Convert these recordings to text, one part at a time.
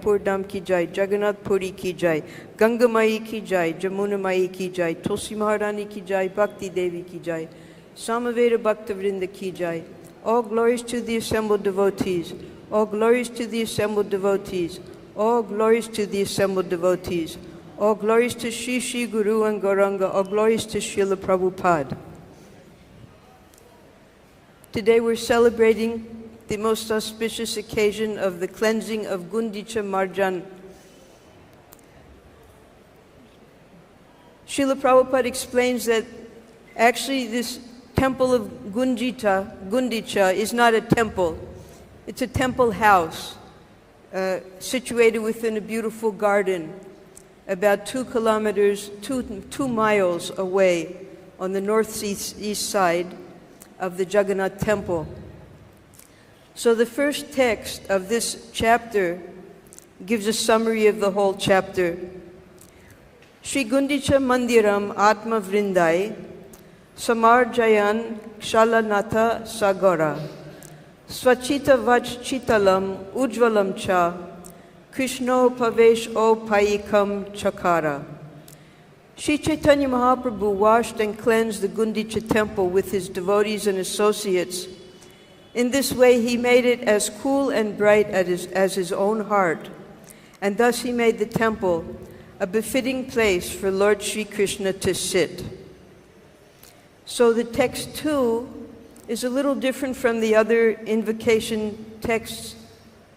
Purdam ki jai, Jagannath Puri ki jai, Ganga Mai ki jai, Jamuna Mai ki jai, Tulsi Maharani ki jai, Bhakti Devi ki jai, Samaveda Bhaktavrinda ki jai. All glories to the assembled devotees. All glories to the assembled devotees. All glories to the assembled devotees. All glories to Shri Shri Guru and Gauranga. All glories to Śrīla Prabhupada. Today we're celebrating the most auspicious occasion of the cleansing of Guṇḍicā Marjan. Śrīla Prabhupada explains that actually this temple of Guṇḍicā is not a temple. It's a temple house situated within a beautiful garden about 2 kilometers, 2 miles away on the northeast side of the Jagannath temple. So the first text of this chapter gives a summary of the whole chapter. Shri Guṇḍicā Mandiram Atma Vrindai Samarjayan Kshalanatha Sagara Svachita Vach Chitalam Ujvalam Cha Krishno Pavesh O Payikam Chakara. Śrī Caitanya Mahāprabhu washed and cleansed the Guṇḍicā temple with his devotees and associates. In this way he made it as cool and bright as his own heart, and thus he made the temple a befitting place for Lord Shri Kṛṣṇa to sit. So the text too is a little different from the other invocation texts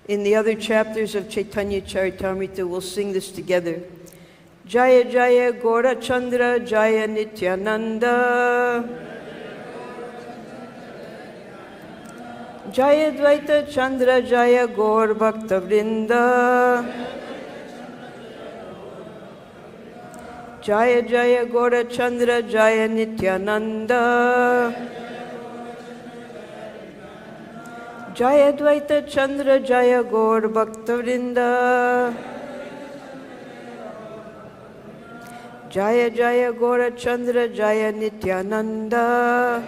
in the other chapters of Chaitanya Charitamrita. We'll sing this together. Jaya Jaya Gaura Chandra Jaya Nityananda Jaya Dvaita Chandra Jaya Gaur Bhakta Vrinda Jaya Jaya Gaura Chandra Jaya Nityananda Jaya Dvaita Chandra Jaya Gaur Bhakta Vrinda Jaya Jaya Gaura Chandra Jaya Nityananda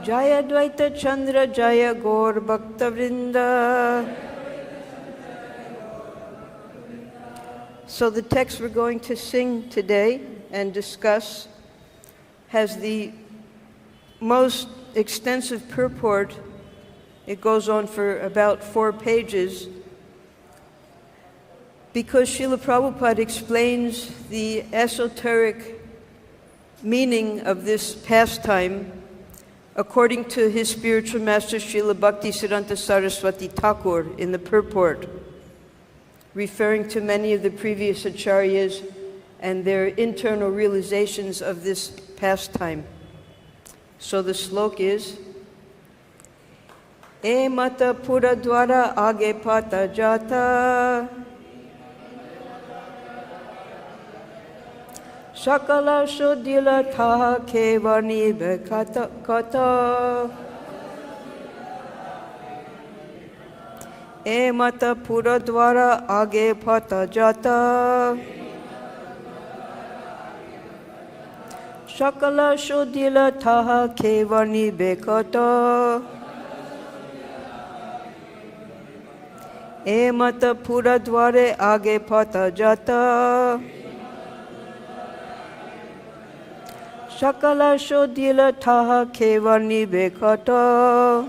Jaya Dvaita Chandra Jaya Gaur Bhakta Vrinda. So the text we're going to sing today and discuss has the most extensive purport. It goes on for about 4 pages because Śrīla Prabhupada explains the esoteric meaning of this pastime according to his spiritual master Śrīla Bhaktisiddhānta Sarasvatī Ṭhākura in the Purport, referring to many of the previous acharyas and their internal realizations of this pastime. So the slok is Eimat puradvāra-āge patha yata sakala śodhila tāhā varṇibe kata eimat puradvāra-āge patha yata sakala śodhila tāhā varṇibe kata eimat puradvāra-āge patha yata sakala śodhila tāhā varṇibe kata.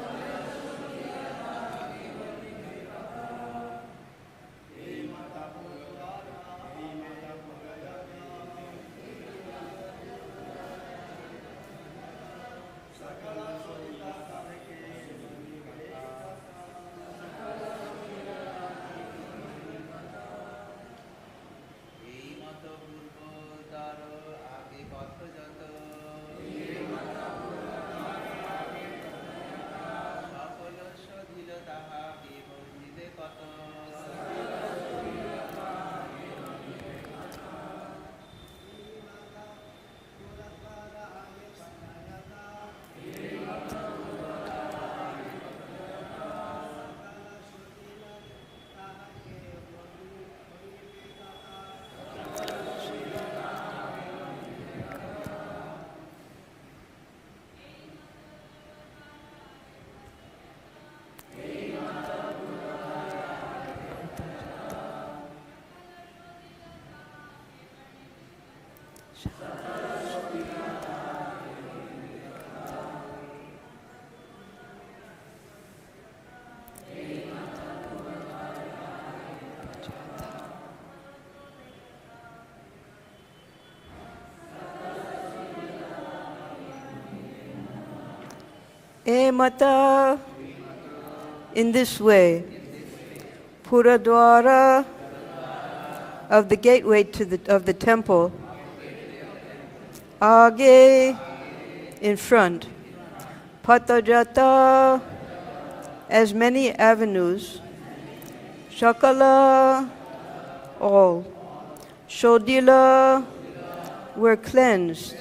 Eimata. In this way, puradvāra of the gateway of the temple, āge in front, patha as many avenues, sakala all, śodhila were cleansed,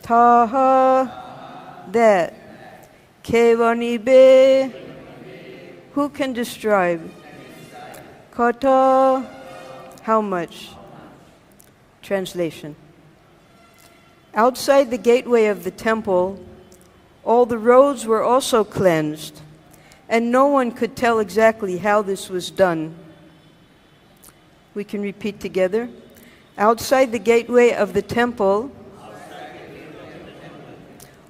tāhā that, varṇibe who can describe, kata how much. Translation. Outside the gateway of the temple, all the roads were also cleansed, and no one could tell exactly how this was done. We can repeat together. Outside the gateway of the temple,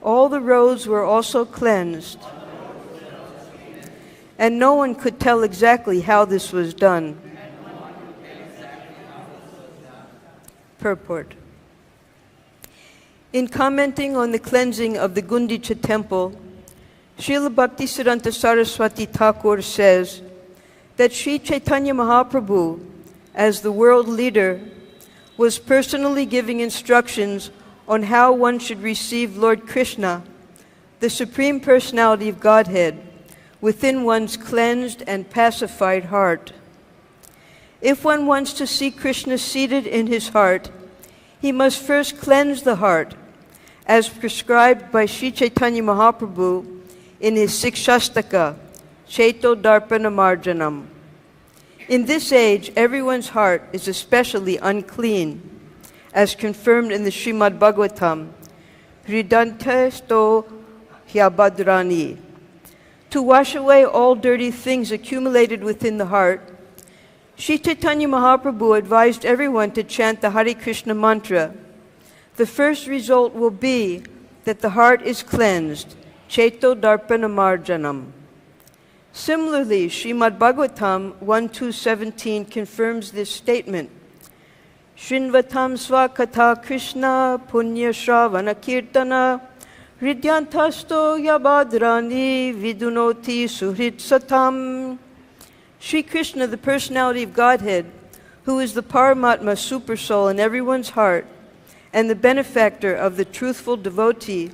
all the roads were also cleansed, and no one could tell exactly how this was done. Purport. In commenting on the cleansing of the Guṇḍicā temple, Śrīla Bhaktisiddhānta Sarasvatī Ṭhākura says that Śrī Caitanya Mahāprabhu, as the world leader, was personally giving instructions on how one should receive Lord Kṛṣṇa, the Supreme Personality of Godhead, within one's cleansed and pacified heart. If one wants to see Kṛṣṇa seated in his heart, he must first cleanse the heart, as prescribed by Śrī Caitanya Mahāprabhu in his Śikṣāṣṭaka, ceto-darpaṇa-mārjanam. In this age, everyone's heart is especially unclean, as confirmed in the Śrīmad-Bhāgavatam, antaḥ-stho abhadrāṇi. To wash away all dirty things accumulated within the heart, Śrī Caitanya Mahāprabhu advised everyone to chant the Hare Kṛṣṇa mantra. The first result will be that the heart is cleansed, ceto-darpaṇa-mārjanam. Similarly, Śrīmad-Bhāgavatam 1.2.17 confirms this statement. Shrinvatam sva kata Kṛṣṇa punya shravana kirtana hṛdyantaḥ-stho abhadrāṇi vidunoti suhrit-satam. Śrī Kṛṣṇa, the personality of Godhead, who is the Paramatma supersoul in everyone's heart and the benefactor of the truthful devotee,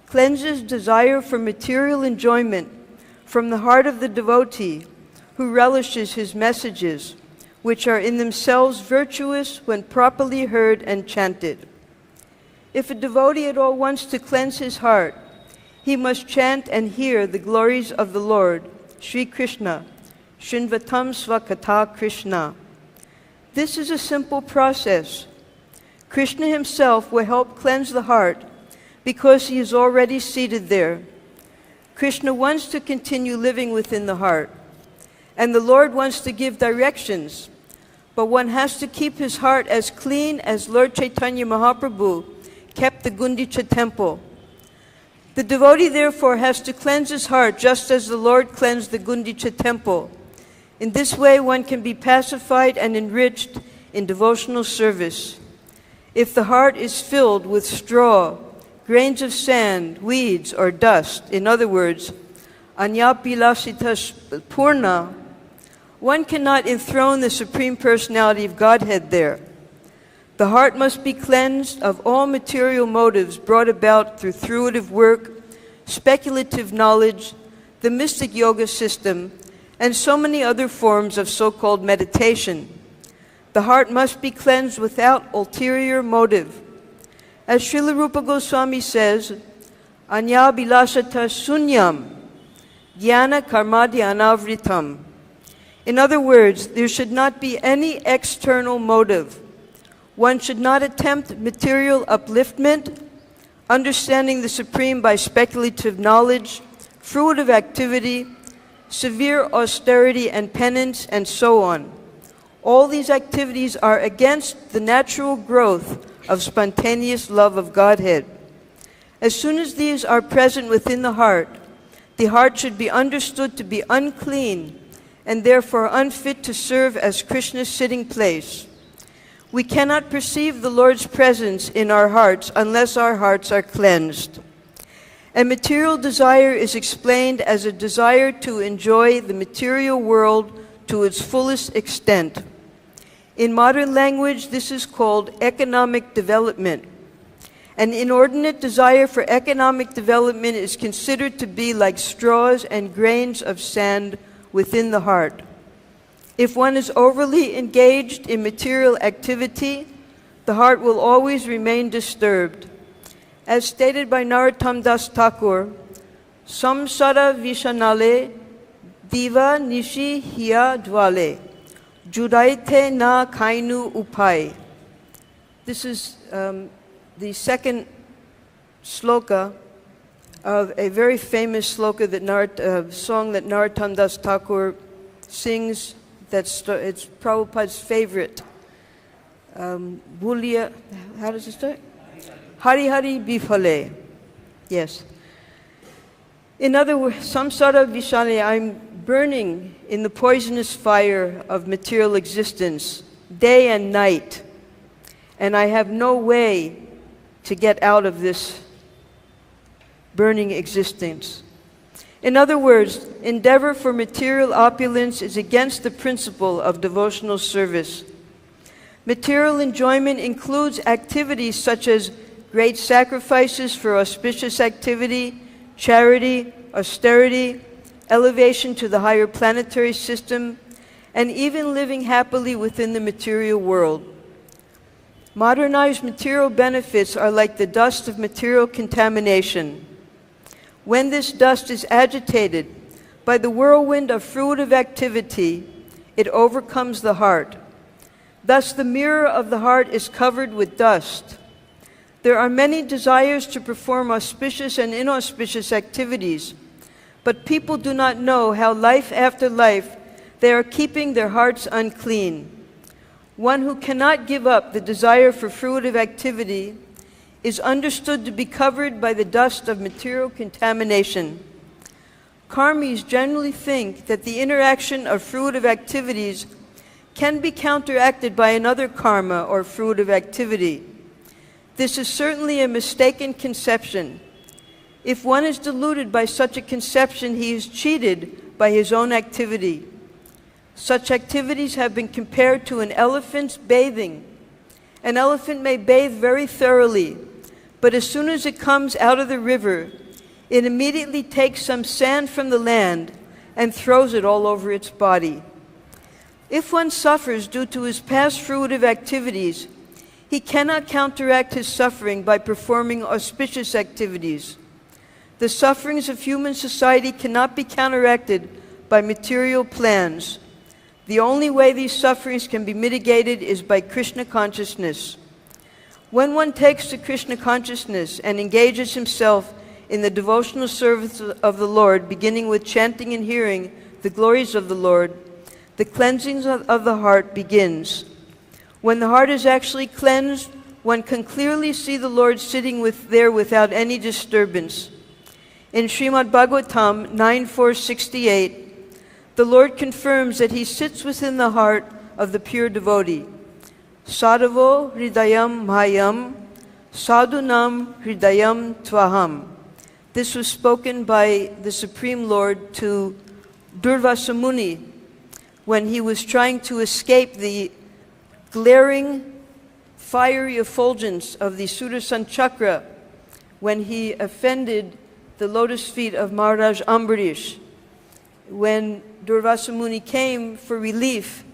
cleanses desire for material enjoyment from the heart of the devotee who relishes his messages, which are in themselves virtuous when properly heard and chanted. If a devotee at all wants to cleanse his heart, he must chant and hear the glories of the Lord, Śrī Kṛṣṇa, Shrinvatam Svakata Kṛṣṇa. This is a simple process. Kṛṣṇa himself will help cleanse the heart because he is already seated there. Kṛṣṇa wants to continue living within the heart, and the Lord wants to give directions, but one has to keep his heart as clean as Lord Caitanya Mahāprabhu kept the Guṇḍicā temple. The devotee therefore has to cleanse his heart just as the Lord cleansed the Guṇḍicā temple. In this way one can be pacified and enriched in devotional service. If the heart is filled with straw, grains of sand, weeds, or dust, in other words, anyāpilasita purna, one cannot enthrone the Supreme Personality of Godhead there. The heart must be cleansed of all material motives brought about through fruitive work, speculative knowledge, the mystic yoga system, and so many other forms of so-called meditation. The heart must be cleansed without ulterior motive. As Srila Rupa Goswami says, anyābilasata sunyam, jnana karmadhyanavritam. In other words, there should not be any external motive. One should not attempt material upliftment, understanding the Supreme by speculative knowledge, fruitive activity, severe austerity and penance, and so on. All these activities are against the natural growth of spontaneous love of Godhead. As soon as these are present within the heart should be understood to be unclean and therefore unfit to serve as Kṛṣṇa's sitting place. We cannot perceive the Lord's presence in our hearts unless our hearts are cleansed. And material desire is explained as a desire to enjoy the material world to its fullest extent. In modern language, this is called economic development. An inordinate desire for economic development is considered to be like straws and grains of sand within the heart. If one is overly engaged in material activity, the heart will always remain disturbed. As stated by Narottam Das Thakur, samsara vishanale diva nishi hiya dwale judaite na kainu upai. This is the second sloka of a very famous sloka that song that Narottam Das Thakur sings. It's Prabhupada's favorite. Bulia, how does it start? Hari Hari Bifale. Yes. In other words, samsara vishale, I'm burning in the poisonous fire of material existence, day and night, and I have no way to get out of this burning existence. In other words, endeavor for material opulence is against the principle of devotional service. Material enjoyment includes activities such as great sacrifices for auspicious activity, charity, austerity, elevation to the higher planetary system, and even living happily within the material world. Modernized material benefits are like the dust of material contamination. When this dust is agitated by the whirlwind of fruitive activity, it overcomes the heart. Thus, the mirror of the heart is covered with dust. There are many desires to perform auspicious and inauspicious activities, but people do not know how life after life they are keeping their hearts unclean. One who cannot give up the desire for fruitive activity is understood to be covered by the dust of material contamination. Karmis generally think that the interaction of fruitive activities can be counteracted by another karma or fruitive activity. This is certainly a mistaken conception. If one is deluded by such a conception, he is cheated by his own activity. Such activities have been compared to an elephant's bathing. An elephant may bathe very thoroughly, but as soon as it comes out of the river, it immediately takes some sand from the land and throws it all over its body. If one suffers due to his past fruitive activities, he cannot counteract his suffering by performing auspicious activities. The sufferings of human society cannot be counteracted by material plans. The only way these sufferings can be mitigated is by Krishna consciousness. When one takes to Krishna consciousness and engages himself in the devotional service of the Lord, beginning with chanting and hearing the glories of the Lord, the cleansing of the heart begins. When the heart is actually cleansed, one can clearly see the Lord sitting there without any disturbance. In Śrīmad-Bhāgavatam 9.468, the Lord confirms that He sits within the heart of the pure devotee. Sadhavo hṛdayam mahayam, sadhunam hṛdayam tvaham. This was spoken by the Supreme Lord to Durvasa Muni when he was trying to escape the glaring, fiery effulgence of the Sudarsana chakra when he offended the lotus feet of Maharaj Ambarish. When Durvasa Muni came for relief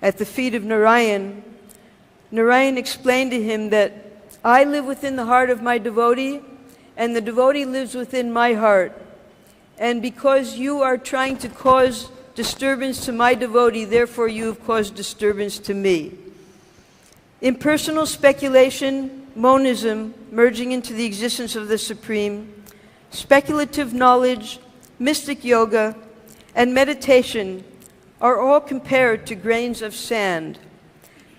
at the feet of Narayan, Narayan explained to him that I live within the heart of my devotee, and the devotee lives within my heart. And because you are trying to cause disturbance to my devotee, therefore you have caused disturbance to me. Impersonal speculation, monism, merging into the existence of the Supreme, speculative knowledge, mystic yoga, and meditation are all compared to grains of sand.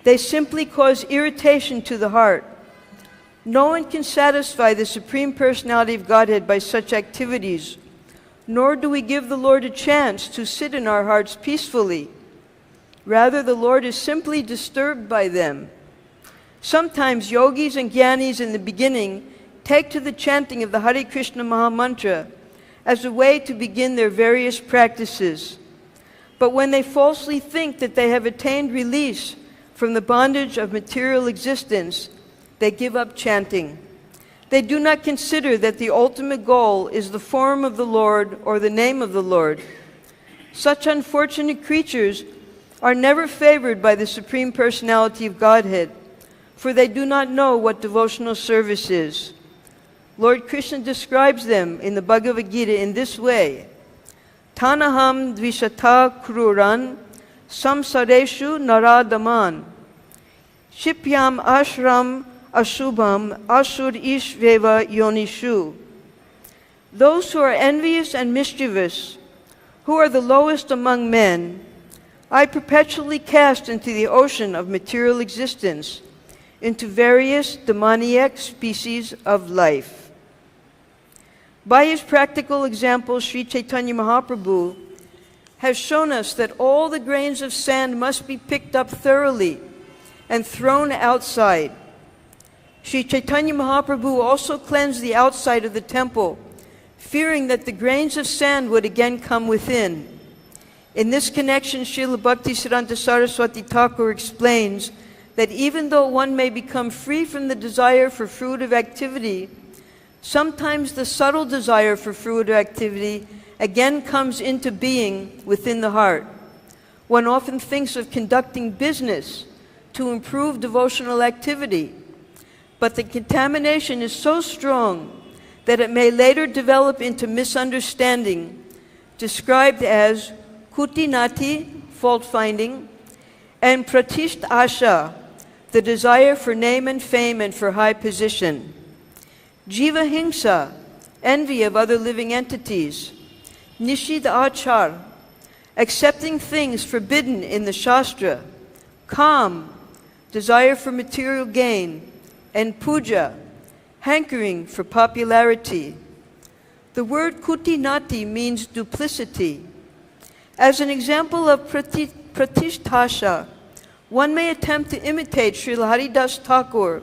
They simply cause irritation to the heart. No one can satisfy the Supreme Personality of Godhead by such activities, nor do we give the Lord a chance to sit in our hearts peacefully. Rather, the Lord is simply disturbed by them. Sometimes yogis and jnanis in the beginning take to the chanting of the Hare Kṛṣṇa Mahamantra as a way to begin their various practices. But when they falsely think that they have attained release from the bondage of material existence, they give up chanting. They do not consider that the ultimate goal is the form of the Lord or the name of the Lord. Such unfortunate creatures are never favored by the Supreme Personality of Godhead, for they do not know what devotional service is. Lord Kṛṣṇa describes them in the Bhagavad Gita in this way: Tanaham dvishata kruran samsareshu naradaman shipyam ashram ashubham asur ishveva yonishu. Those who are envious and mischievous, who are the lowest among men, I perpetually cast into the ocean of material existence, into various demoniac species of life. By his practical example, Śrī Caitanya Mahāprabhu has shown us that all the grains of sand must be picked up thoroughly and thrown outside. Śrī Caitanya Mahāprabhu also cleansed the outside of the temple, fearing that the grains of sand would again come within. In this connection, Śrīla Bhaktisiddhānta Sarasvatī Ṭhākura explains that even though one may become free from the desire for fruitive activity, sometimes the subtle desire for fruitive activity again comes into being within the heart. One often thinks of conducting business to improve devotional activity, but the contamination is so strong that it may later develop into misunderstanding, described as kutinati, fault-finding, and pratishtha, the desire for name and fame and for high position. Jiva hingsa, envy of other living entities. Nishid achar, accepting things forbidden in the Shastra. Kam, desire for material gain. And puja, hankering for popularity. The word kutinati means duplicity. As an example of pratishtha, one may attempt to imitate Srila Haridas Thakur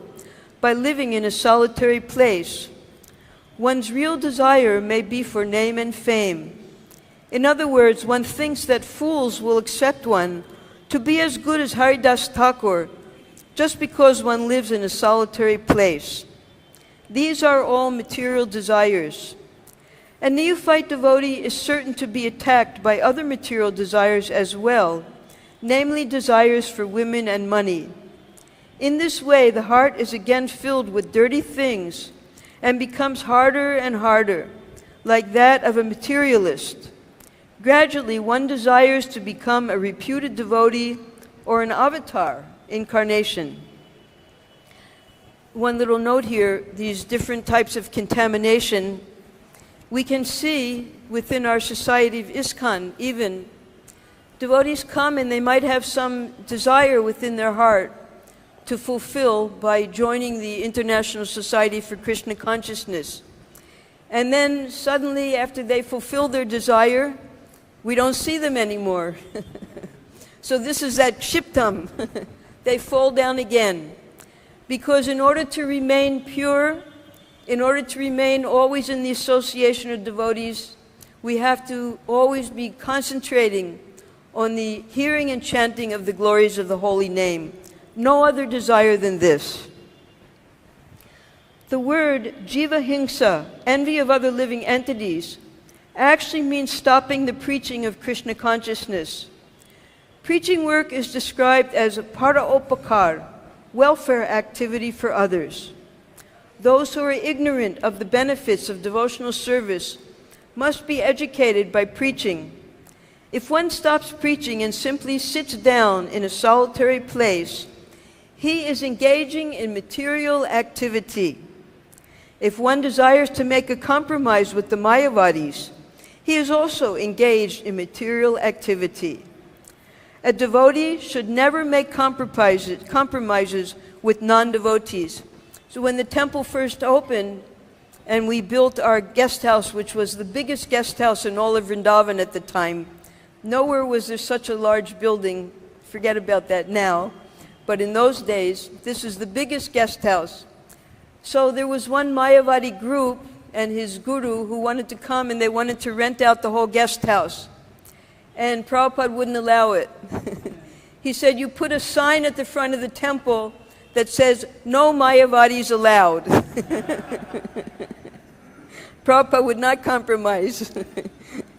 by living in a solitary place. One's real desire may be for name and fame. In other words, one thinks that fools will accept one to be as good as Haridas Thakur just because one lives in a solitary place. These are all material desires. A neophyte devotee is certain to be attacked by other material desires as well, namely desires for women and money. In this way, the heart is again filled with dirty things and becomes harder and harder, like that of a materialist. Gradually, one desires to become a reputed devotee or an avatar incarnation. One little note here, these different types of contamination, we can see within our society of ISKCON even, devotees come and they might have some desire within their heart to fulfill by joining the International Society for Krishna Consciousness. And then suddenly, after they fulfill their desire, we don't see them anymore. So this is that shiptam. They fall down again. Because in order to remain pure, in order to remain always in the association of devotees, we have to always be concentrating on the hearing and chanting of the glories of the holy name. No other desire than this. The word jiva hingsa, envy of other living entities, actually means stopping the preaching of Krishna consciousness. Preaching work is described as a para-upakar, welfare activity for others. Those who are ignorant of the benefits of devotional service must be educated by preaching. If one stops preaching and simply sits down in a solitary place, he is engaging in material activity. If one desires to make a compromise with the Mayavadis, he is also engaged in material activity. A devotee should never make compromises with non-devotees. So when the temple first opened and we built our guest house, which was the biggest guest house in all of Vrindavan at the time, nowhere was there such a large building. Forget about that now. But in those days, this is the biggest guest house. So there was one Mayavadi group and his guru who wanted to come, and they wanted to rent out the whole guest house. And Prabhupada wouldn't allow it. He said, you put a sign at the front of the temple that says, no Mayavadis allowed. Prabhupada would not compromise.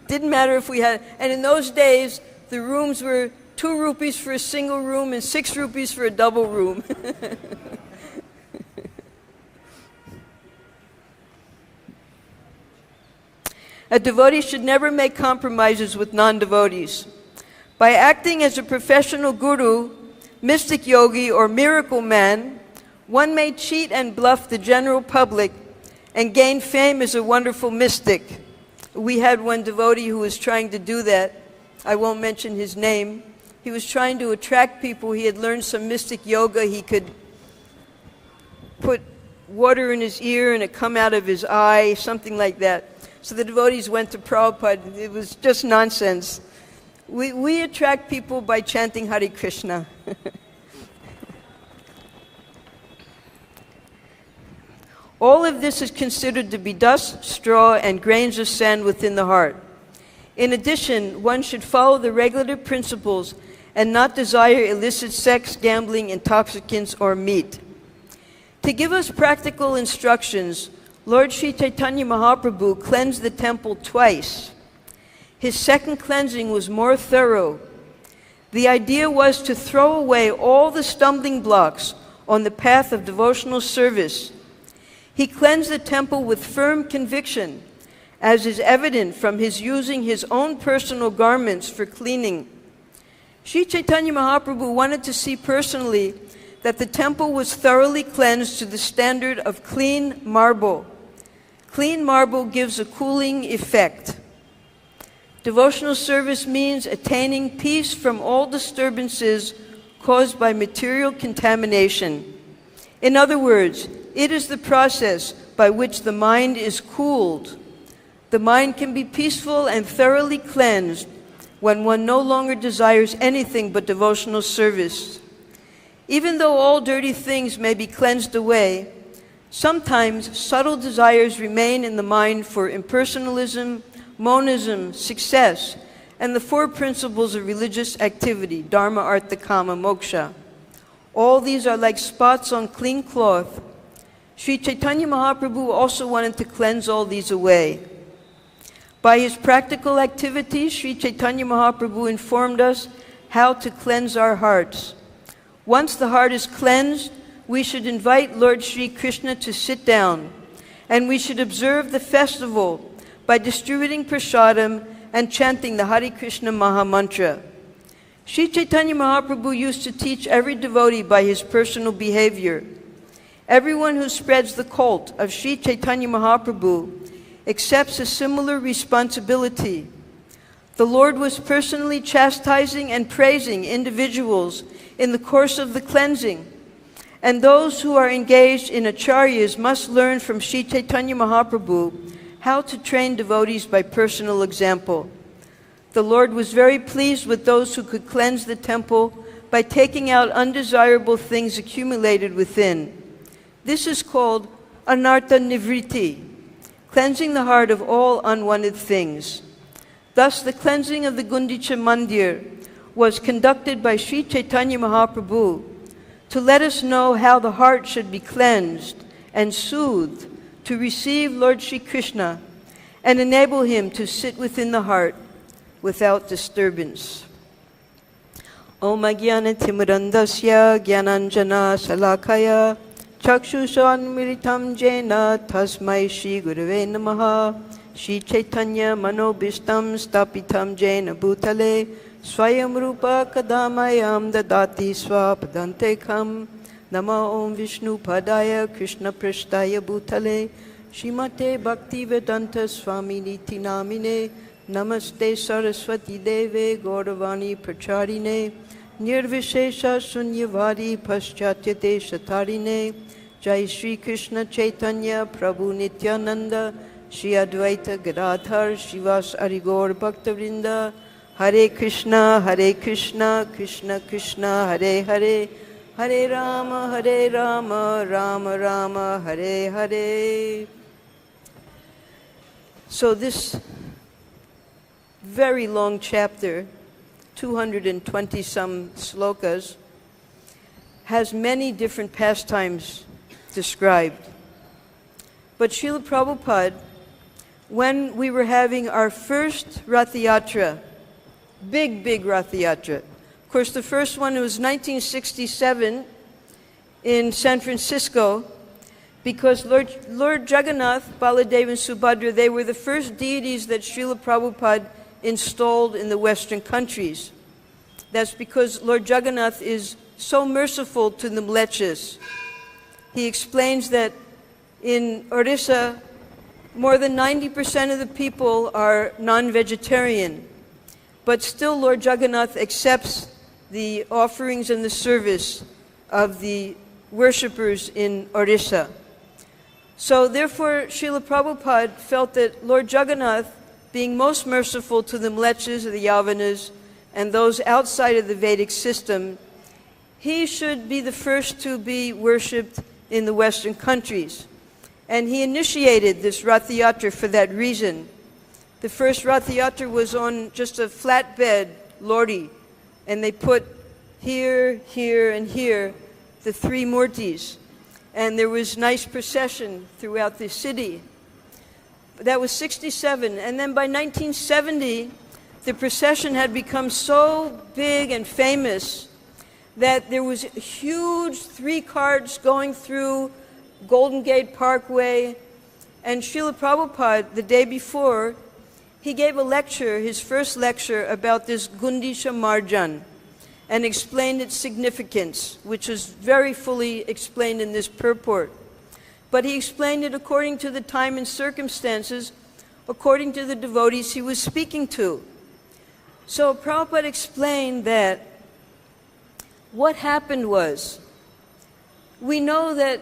Didn't matter if we had, and in those days, the rooms were 2 rupees for a single room and 6 rupees for a double room. A devotee should never make compromises with non-devotees. By acting as a professional guru, mystic yogi, or miracle man, one may cheat and bluff the general public and gain fame as a wonderful mystic. We had one devotee who was trying to do that. I won't mention his name. He was trying to attract people. He had learned some mystic yoga. He could put water in his ear and it come out of his eye, something like that. So the devotees went to Prabhupada. It was just nonsense. We attract people by chanting Hare Kṛṣṇa. All of this is considered to be dust, straw, and grains of sand within the heart. In addition, one should follow the regulative principles and not desire illicit sex, gambling, intoxicants, or meat. To give us practical instructions, Lord Śrī Caitanya Mahāprabhu cleansed the temple twice. His second cleansing was more thorough. The idea was to throw away all the stumbling blocks on the path of devotional service. He cleansed the temple with firm conviction, as is evident from his using his own personal garments for cleaning. Śrī Caitanya Mahāprabhu wanted to see personally that the temple was thoroughly cleansed to the standard of clean marble. Clean marble gives a cooling effect. Devotional service means attaining peace from all disturbances caused by material contamination. In other words, it is the process by which the mind is cooled. The mind can be peaceful and thoroughly cleansed when one no longer desires anything but devotional service. Even though all dirty things may be cleansed away, sometimes subtle desires remain in the mind for impersonalism, monism, success, and the 4 principles of religious activity, dharma, artha, kama, moksha. All these are like spots on clean cloth. Śrī Caitanya Mahāprabhu also wanted to cleanse all these away. By his practical activities, Śrī Caitanya Mahāprabhu informed us how to cleanse our hearts. Once the heart is cleansed, we should invite Lord Śrī Krishna to sit down, and we should observe the festival by distributing prasadam and chanting the Hare Kṛṣṇa Maha Mantra. Śrī Caitanya Mahāprabhu used to teach every devotee by his personal behavior. Everyone who spreads the cult of Śrī Caitanya Mahāprabhu accepts a similar responsibility. The Lord was personally chastising and praising individuals in the course of the cleansing, and those who are engaged in acharyas must learn from Śrī Caitanya Mahāprabhu how to train devotees by personal example. The Lord was very pleased with those who could cleanse the temple by taking out undesirable things accumulated within. This is called anartha nivritti, cleansing the heart of all unwanted things. Thus, the cleansing of the Guṇḍicā Mandir was conducted by Śrī Caitanya Mahāprabhu to let us know how the heart should be cleansed and soothed to receive Lord Śrī Krishna and enable him to sit within the heart without disturbance. Om Ajnana Timurandasya Jnananjana Salakaya Chakshushanmiritam Jena Tasmai Shri Gurave Namaha Śrī Caitanya Manobishtam Stapitam Jena Bhutale Swayam Rupa Kadamayam Dadati Swapadantekam Nama Om Vishnu Padaya Krishna Prashtaya Bhutale Śrīmate Bhaktivedanta Swami Niti Namine Namaste Sarasvatī Deve Gauravani Pracharine Nirvishesha Sunyavari Paschatyate Shatarine Jai Shri Krishna Chaitanya Prabhu Nityananda Shri Advaita Gadadhar Shivas Arigor Bhaktavrinda Hare Kṛṣṇa, Krishna Krishna, Hare Hare Hare Rama, Rama Rama, Hare Hare. So this very long chapter, 220 some slokas, has many different pastimes described. But Śrīla Prabhupada, when we were having our first Rath Yatra, big Rath Yatra. Of course, the first one was 1967 in San Francisco, because Lord Jagannath, Baladeva, and Subhadra, they were the first deities that Śrīla Prabhupada installed in the Western countries. That's because Lord Jagannath is so merciful to the mlechas. He explains that in Orissa, more than 90% of the people are non-vegetarian, but still Lord Jagannath accepts the offerings and the service of the worshippers in Orissa. So therefore, Śrīla Prabhupada felt that Lord Jagannath, being most merciful to the mlechas, the Yavanas, and those outside of the Vedic system, he should be the first to be worshipped in the Western countries. And he initiated this Rath Yatra for that reason. The first Rath Yatra was on just a flatbed lorry, and they put here, here, and here the three murtis. And there was nice procession throughout the city. That was 67. And then by 1970, the procession had become so big and famous that there was huge 3 carts going through Golden Gate Parkway. And Śrīla Prabhupada, the day before, he gave a lecture, his first lecture, about this Guṇḍicā Marjan, and explained its significance, which is very fully explained in this purport. But he explained it according to the time and circumstances, according to the devotees he was speaking to. So Prabhupada explained that what happened was, we know that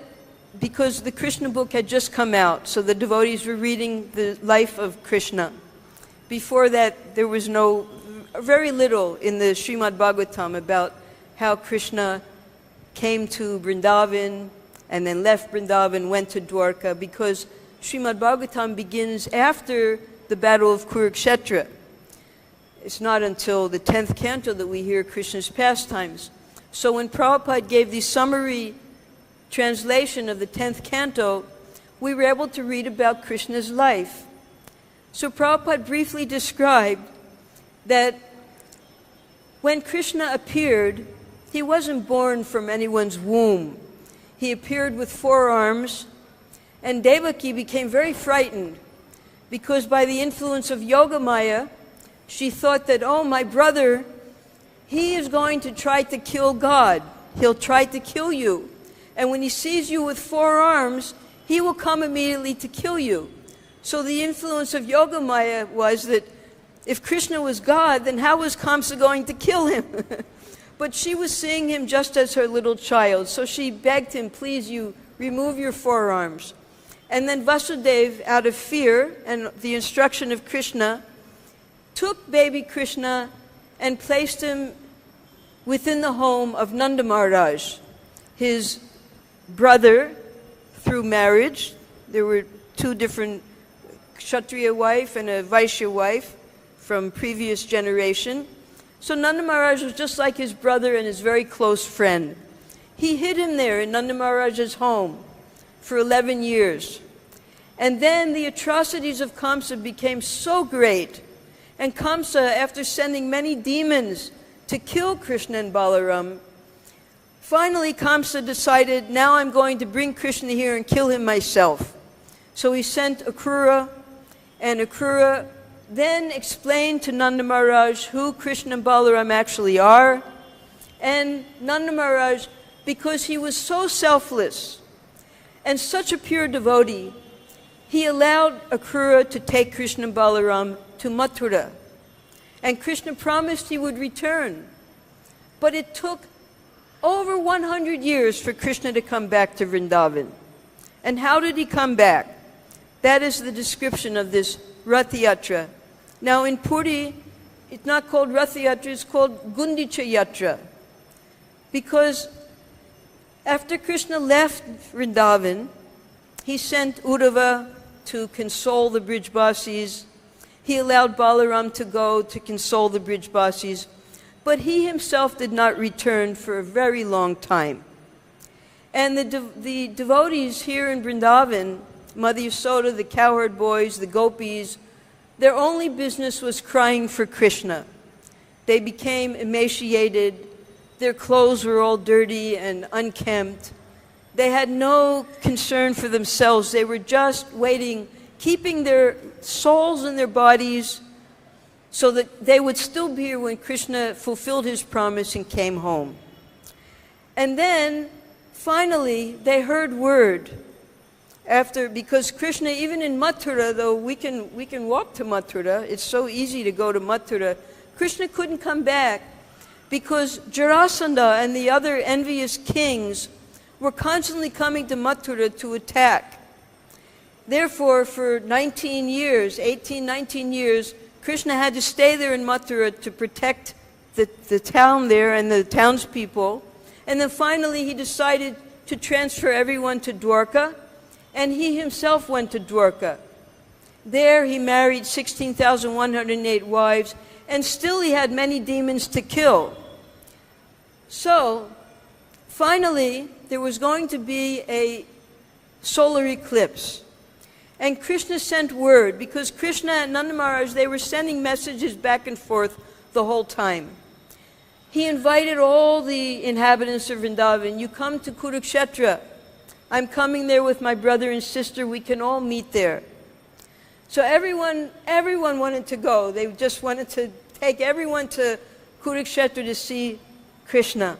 because the Krishna book had just come out, so the devotees were reading the life of Krishna. Before that, there was very little in the Śrīmad-Bhāgavatam about how Krishna came to Vrindavan and then left Vrindavan, went to Dwarka, because Śrīmad-Bhāgavatam begins after the Battle of Kurukshetra. It's not until the 10th canto that we hear Krishna's pastimes. So when Prabhupada gave the summary translation of the 10th canto, we were able to read about Krishna's life. So Prabhupada briefly described that when Krishna appeared, he wasn't born from anyone's womb. He appeared with 4 arms, and Devaki became very frightened, because by the influence of Yogamaya, she thought that, oh, my brother, he is going to try to kill God. He'll try to kill you. And when he sees you with 4 arms, he will come immediately to kill you. So the influence of Yogamaya was that if Krishna was God, then how was Kamsa going to kill him? But she was seeing him just as her little child. So she begged him, please, you remove your 4 arms. And then Vasudeva, out of fear and the instruction of Krishna, took baby Krishna and placed him within the home of Nanda Maharaj, his brother through marriage. There were 2 different Kshatriya wife and a Vaishya wife from previous generation. So Nanda Maharaj was just like his brother and his very close friend. He hid him there in Nanda Maharaj's home for 11 years. And then the atrocities of Kamsa became so great. And Kamsa, after sending many demons to kill Krishna and Balaram, finally Kamsa decided, now I'm going to bring Krishna here and kill him myself. So he sent Akrura, and Akrura then explained to Nanda Maharaj who Krishna and Balaram actually are. And Nanda Maharaj, because he was so selfless and such a pure devotee, he allowed Akrura to take Krishna and Balaram to Mathura. And Krishna promised he would return. But it took over 100 years for Krishna to come back to Vrindavan. And how did he come back? That is the description of this Rath Yatra. Now in Puri, it's not called Rath Yatra, it's called Guṇḍicā Yatra. Because After Krishna left Vrindavan, he sent Uddhava to console the Brijbasis. He allowed Balaram to go to console the Brijbasis, but he himself did not return for a very long time. And the devotees here in Vrindavan, Madhya Soda, the cowherd boys, the gopis, their only business was crying for Krishna. They became emaciated. Their clothes were all dirty and unkempt. They had no concern for themselves. They were just waiting, keeping their souls in their bodies so that they would still be here when Krishna fulfilled his promise and came home. And then, finally, they heard word. Because Krishna, even in Mathura, though we can walk to Mathura, it's so easy to go to Mathura, Krishna couldn't come back because Jarasandha and the other envious kings were constantly coming to Mathura to attack. Therefore, for 19 years, Krishna had to stay there in Mathura to protect the town there and the townspeople. And then finally he decided to transfer everyone to Dwarka, and he himself went to Dwarka. There he married 16,108 wives, and still he had many demons to kill. So, finally, there was going to be a solar eclipse. And Krishna sent word, because Krishna and Nanda Maharaj, they were sending messages back and forth the whole time. He invited all the inhabitants of Vrindavan, you come to Kurukshetra. I'm coming there with my brother and sister, we can all meet there. So everyone wanted to go. They just wanted to take everyone to Kurukshetra to see Krishna.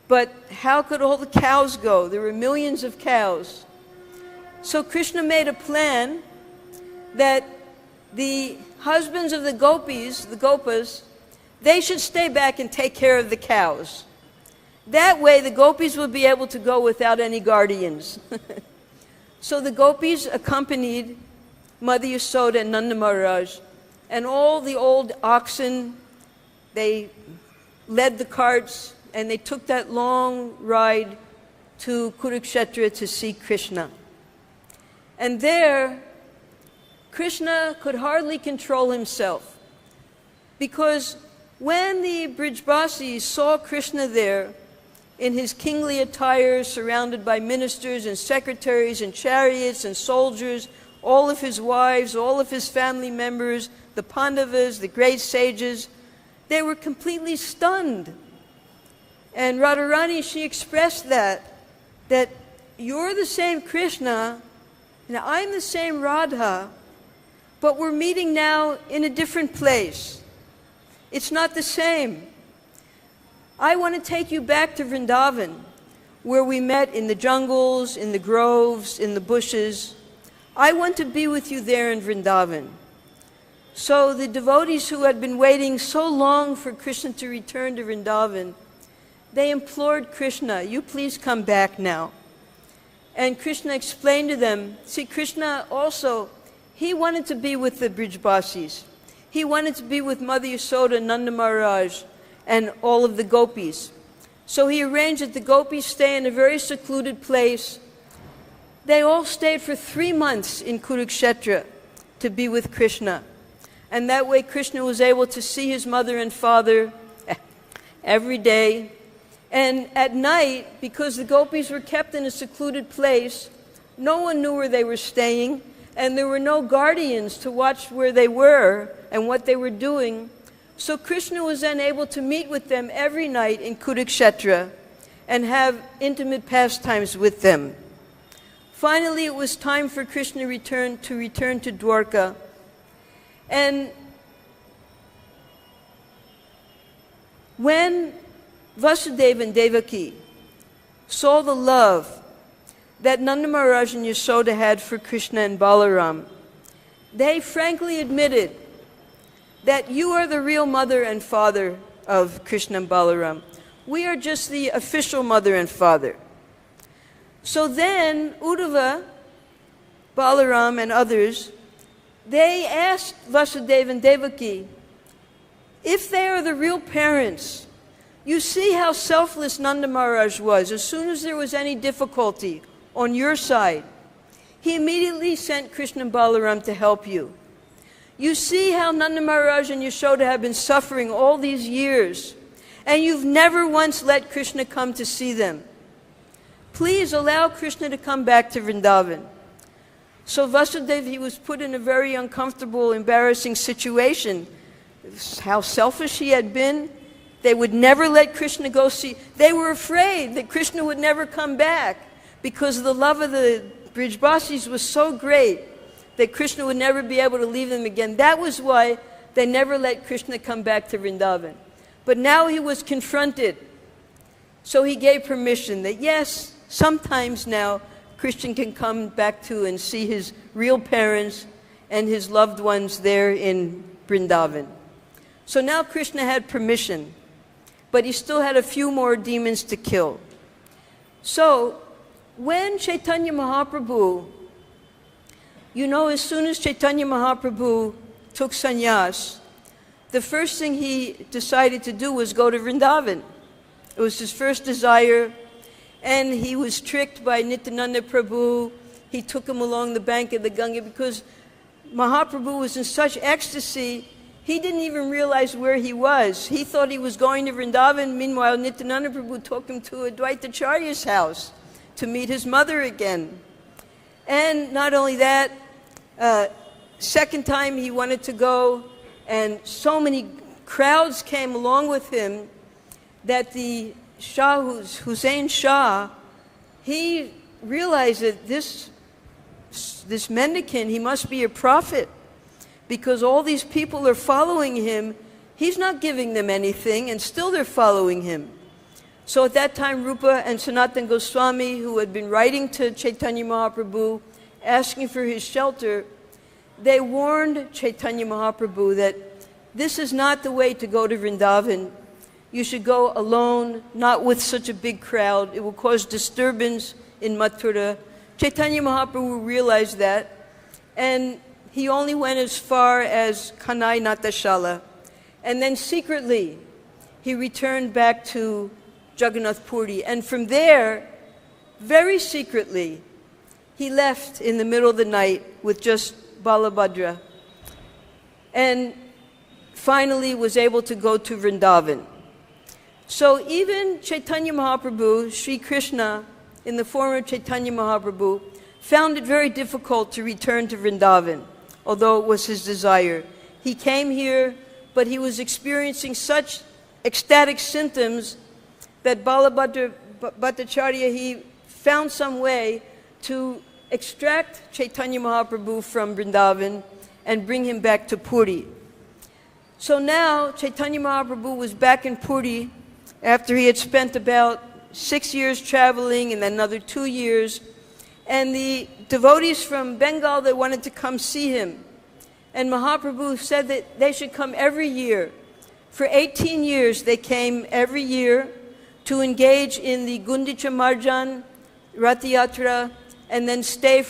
But how could all the cows go? There were millions of cows. So Krishna made a plan that the husbands of the gopis, the gopas, they should stay back and take care of the cows. That way the gopis would be able to go without any guardians. So the gopis accompanied Madhya Soda and Nanda Maharaj, and all the old oxen, they led the carts, and they took that long ride to Kurukshetra to see Krishna. And there, Krishna could hardly control himself, because when the Brijbasis saw Krishna there, in his kingly attire, surrounded by ministers and secretaries and chariots and soldiers, all of his wives, all of his family members, the Pandavas, the great sages, they were completely stunned. And Radharani, she expressed that you're the same Krishna, and I'm the same Radha, but we're meeting now in a different place. It's not the same. I want to take you back to Vrindavan, where we met in the jungles, in the groves, in the bushes. I want to be with you there in Vrindavan. So the devotees who had been waiting so long for Krishna to return to Vrindavan, they implored Krishna, you please come back now. And Krishna explained to them, see, Krishna also, he wanted to be with the Brijbasis. He wanted to be with Madhya Soda, Nanda Maharaj, and all of the gopis. So he arranged that the gopis stay in a very secluded place. They all stayed for 3 months in Kurukshetra to be with Krishna. And that way Krishna was able to see his mother and father every day. And at night, because the gopis were kept in a secluded place, no one knew where they were staying, and there were no guardians to watch where they were and what they were doing. So Krishna was then able to meet with them every night in Kurukshetra and have intimate pastimes with them. Finally, it was time for Krishna to return to Dwarka. And when Vasudeva and Devaki saw the love that Nanda Maharaj and Yashoda had for Krishna and Balaram, they frankly admitted that you are the real mother and father of Krishna and Balaram. We are just the official mother and father. So then Uddhava, Balaram and others, they asked Vasudeva and Devaki, if they are the real parents, You see how selfless Nanda Maharaj was. As soon as there was any difficulty on your side, he immediately sent Krishna and Balaram to help you. You see how Nanda Maharaj and Yashoda have been suffering all these years, and you've never once let Krishna come to see them. Please allow Krishna to come back to Vrindavan. So Vasudeva, he was put in a very uncomfortable, embarrassing situation. How selfish he had been. They would never let Krishna go see. They were afraid that Krishna would never come back because the love of the Brijbasis was so great that Krishna would never be able to leave them again. That was why they never let Krishna come back to Vrindavan. But now he was confronted. So he gave permission that yes, sometimes now Krishna can come back to and see his real parents and his loved ones there in Vrindavan. So now Krishna had permission, but he still had a few more demons to kill. So when Chaitanya Mahaprabhu, as soon as Chaitanya Mahaprabhu took sannyas, the first thing he decided to do was go to Vrindavan. It was his first desire, and he was tricked by Nityananda Prabhu. He took him along the bank of the Ganga because Mahaprabhu was in such ecstasy, he didn't even realize where he was. He thought he was going to Vrindavan. Meanwhile, Nityananda Prabhu took him to Advaitacharya's house to meet his mother again. And not only that, second time he wanted to go, and so many crowds came along with him that the Shah, Hussain Shah, he realized that this mendicant, he must be a prophet, because all these people are following him. He's not giving them anything, and still they're following him. So at that time, Rupa and Sanatana Goswami, who had been writing to Chaitanya Mahaprabhu, asking for his shelter, they warned Chaitanya Mahaprabhu that this is not the way to go to Vrindavan. You should go alone, not with such a big crowd. It will cause disturbance in Mathura. Chaitanya Mahaprabhu realized that, and he only went as far as Kanai Natashala. And then secretly, he returned back to Jagannath Puri. And from there, very secretly, he left in the middle of the night with just Balabhadra. And finally was able to go to Vrindavan. So even Chaitanya Mahaprabhu, Śrī Krishna, in the form of Chaitanya Mahaprabhu, found it very difficult to return to Vrindavan, although it was his desire. He came here, but he was experiencing such ecstatic symptoms that Balabhadra Bhattacharya, he found some way to extract Chaitanya Mahaprabhu from Vrindavan and bring him back to Puri. So now Chaitanya Mahaprabhu was back in Puri after he had spent about 6 years traveling and then another 2 years. And the devotees from Bengal, they wanted to come see him. And Mahaprabhu said that they should come every year. For 18 years, they came every year to engage in the Guṇḍicā Marjan, Rathayatra, and then stay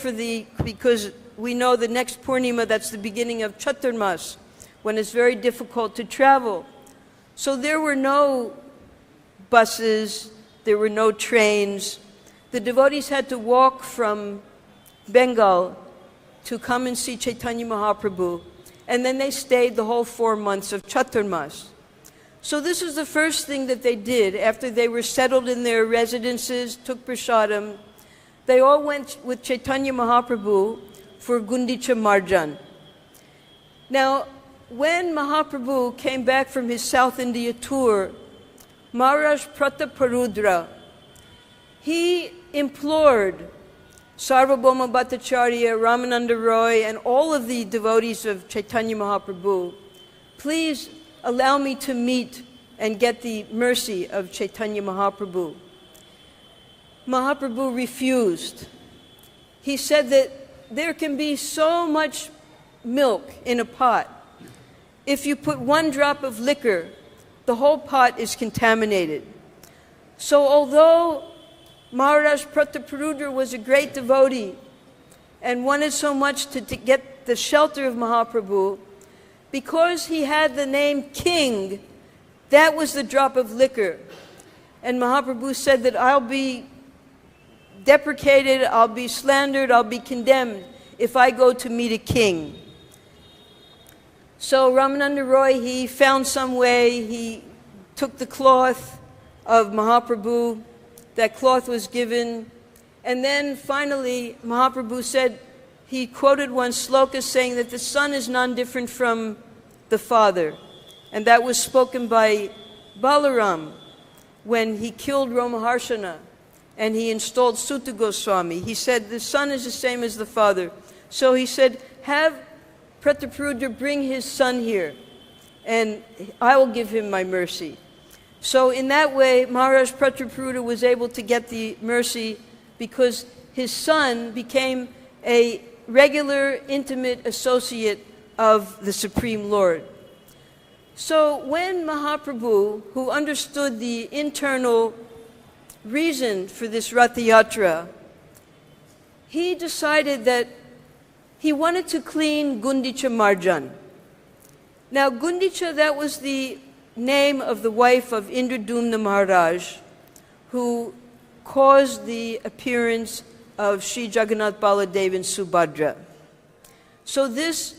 because we know the next Purnima, that's the beginning of Chaturmas, when it's very difficult to travel. So there were no buses, there were no trains. The devotees had to walk from Bengal to come and see Chaitanya Mahaprabhu. And then they stayed the whole 4 months of Chaturmas. So this is the first thing that they did after they were settled in their residences, took prasadam. They all went with Chaitanya Mahaprabhu for Guṇḍicā Marjan. Now, when Mahaprabhu came back from his South India tour, Maharaj Prataparudra, he implored Sarvabhauma Bhattacharya, Ramananda Roy, and all of the devotees of Chaitanya Mahaprabhu, please allow me to meet and get the mercy of Chaitanya Mahaprabhu. Mahaprabhu refused. He said that there can be so much milk in a pot. If you put 1 drop of liquor, the whole pot is contaminated. So although Maharaj Prataparudra was a great devotee and wanted so much to get the shelter of Mahaprabhu, because he had the name king, That was the drop of liquor. And Mahaprabhu said that I'll be deprecated, I'll be slandered, I'll be condemned if I go to meet a king. So Ramananda Roy, he found some way, he took the cloth of Mahaprabhu, that cloth was given, and then finally Mahaprabhu said, he quoted one sloka saying that the son is non-different from the father. And that was spoken by Balaram when he killed Romaharshana and he installed Sutta Goswami. He said the son is the same as the father. So he said, have Prataprudra bring his son here and I will give him my mercy. So in that way, Maharaj Prataprudra was able to get the mercy because his son became a regular, intimate associate of the Supreme Lord. So when Mahaprabhu, who understood the internal reason for this Ratha Yatra, he decided that he wanted to clean Guṇḍicā Marjan. Now Guṇḍicā, that was the name of the wife of Indradumna Maharaj, who caused the appearance of Sri Jagannath Baladev and Subhadra. So this